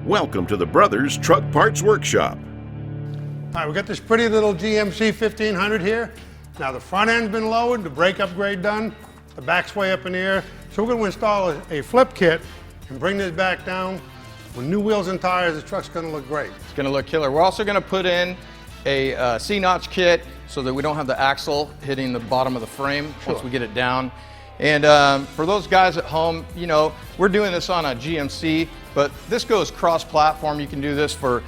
Welcome to the Brothers Truck Parts Workshop. All right, we got this pretty little GMC 1500 here. Now the front end's been lowered, the brake upgrade done, the back's way up in the air. So we're going to install a flip kit and bring this back down. With new wheels and tires, the truck's going to look great. It's going to look killer. We're also going to put in a C Knotch Kit so that we don't have the axle hitting the bottom of the frame once we get it down. And for those guys at home, you know, we're doing this on a GMC, but this goes cross-platform. You can do this for,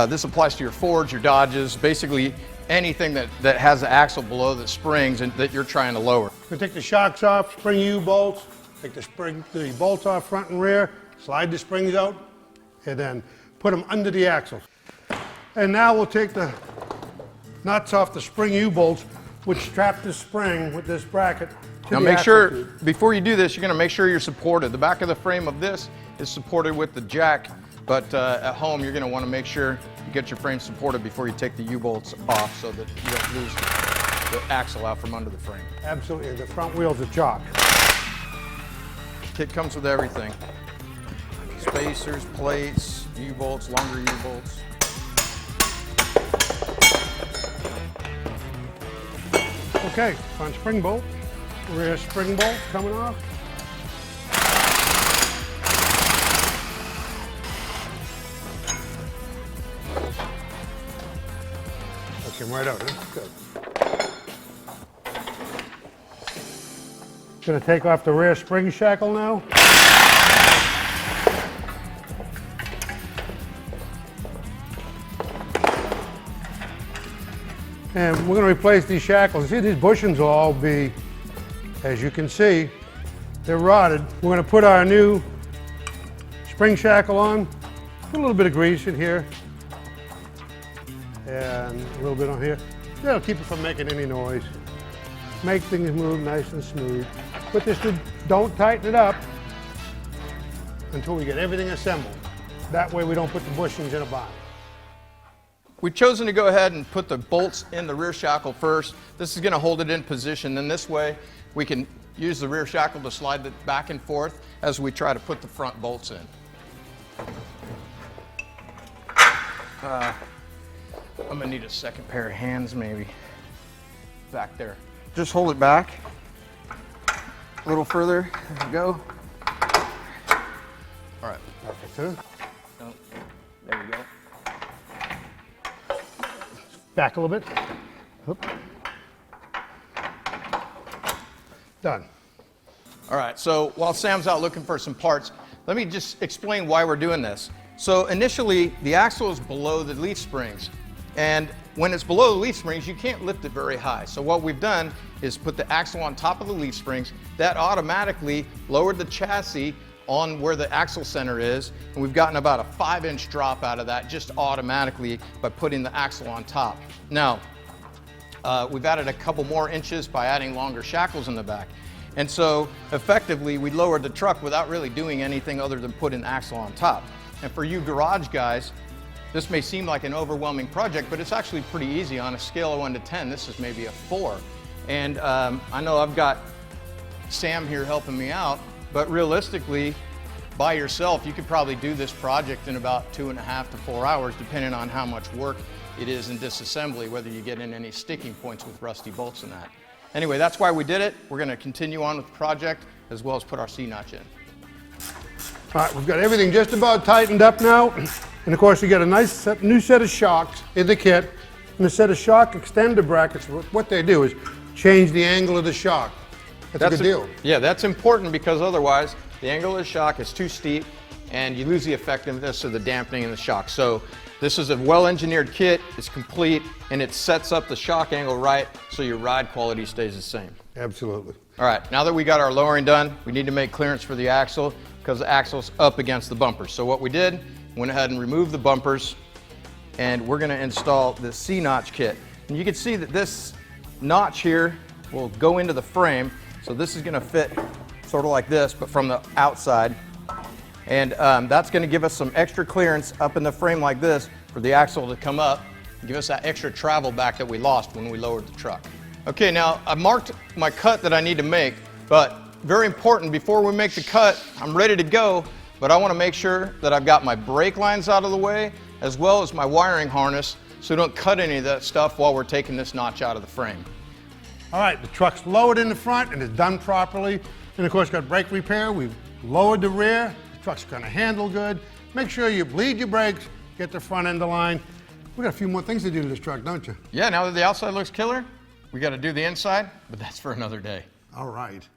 this applies to your Fords, your Dodges, basically anything that has the axle below the springs and that you're trying to lower. We'll take the shocks off, spring U-bolts, take the bolts off front and rear, slide the springs out, and then put them under the axle. And now we'll take the nuts off the spring U-bolts, which strap the spring with this bracket. Now make sure, before you do this, you're going to make sure you're supported. The back of the frame of this is supported with the jack, but at home you're going to want to make sure you get your frame supported before you take the U-bolts off so that you don't lose the axle out from under the frame. Absolutely, the front wheels are chock. Kit comes with everything. Spacers, plates, U-bolts, longer U-bolts. Okay, front spring bolt, rear spring bolt coming off. That came right out, good. Gonna take off the rear spring shackle now. And we're going to replace these shackles. See, these bushings will all be, as you can see, they're rotted. We're going to put our new spring shackle on, put a little bit of grease in here, and a little bit on here. That'll keep it from making any noise. Make things move nice and smooth. But don't tighten it up until we get everything assembled. That way we don't put the bushings in a bind. We've chosen to go ahead and put the bolts in the rear shackle first. This is going to hold it in position. Then this way we can use the rear shackle to slide it back and forth as we try to put the front bolts in. I'm going to need a second pair of hands maybe back there. Just hold it back a little further. There we go. All right. Perfect. Oh, there you go. Back a little bit. Oop. Done. All right, so while Sam's out looking for some parts, let me just explain why we're doing this. So initially, the axle is below the leaf springs. And when it's below the leaf springs, you can't lift it very high. So what we've done is put the axle on top of the leaf springs. That automatically lowered the chassis on where the axle center is, and we've gotten about a 5-inch drop out of that just automatically by putting the axle on top. Now, we've added a couple more inches by adding longer shackles in the back. And so effectively we lowered the truck without really doing anything other than putting the axle on top. And for you garage guys, this may seem like an overwhelming project, but it's actually pretty easy. On a scale of 1 to 10, this is maybe a 4. And I know I've got Sam here helping me out, but realistically, by yourself, you could probably do this project in about 2.5 to 4 hours, depending on how much work it is in disassembly, whether you get in any sticking points with rusty bolts and that. Anyway, that's why we did it. We're going to continue on with the project, as well as put our C Knotch in. All right, we've got everything just about tightened up now. And of course, you got a nice new set of shocks in the kit. And a set of shock extender brackets, what they do is change the angle of the shock. That's a good deal. Yeah, that's important because otherwise the angle of the shock is too steep and you lose the effectiveness of the dampening in the shock. So this is a well-engineered kit, it's complete, and it sets up the shock angle right so your ride quality stays the same. Absolutely. All right, now that we got our lowering done, we need to make clearance for the axle because the axle's up against the bumpers. So what we did, went ahead and removed the bumpers, and we're going to install the C Knotch Kit. And you can see that this notch here will go into the frame. So this is going to fit sort of like this, but from the outside. And that's going to give us some extra clearance up in the frame like this for the axle to come up and give us that extra travel back that we lost when we lowered the truck. Okay, now I marked my cut that I need to make, but very important, before we make the cut, I'm ready to go. but I want to make sure that I've got my brake lines out of the way, as well as my wiring harness, so we don't cut any of that stuff while we're taking this notch out of the frame. All right, the truck's lowered in the front and it's done properly. And of course, got brake repair. We've lowered the rear. The truck's gonna handle good. Make sure you bleed your brakes, get the front end aligned. We got a few more things to do to this truck, don't you? Yeah, now that the outside looks killer, we got to do the inside, but that's for another day. All right.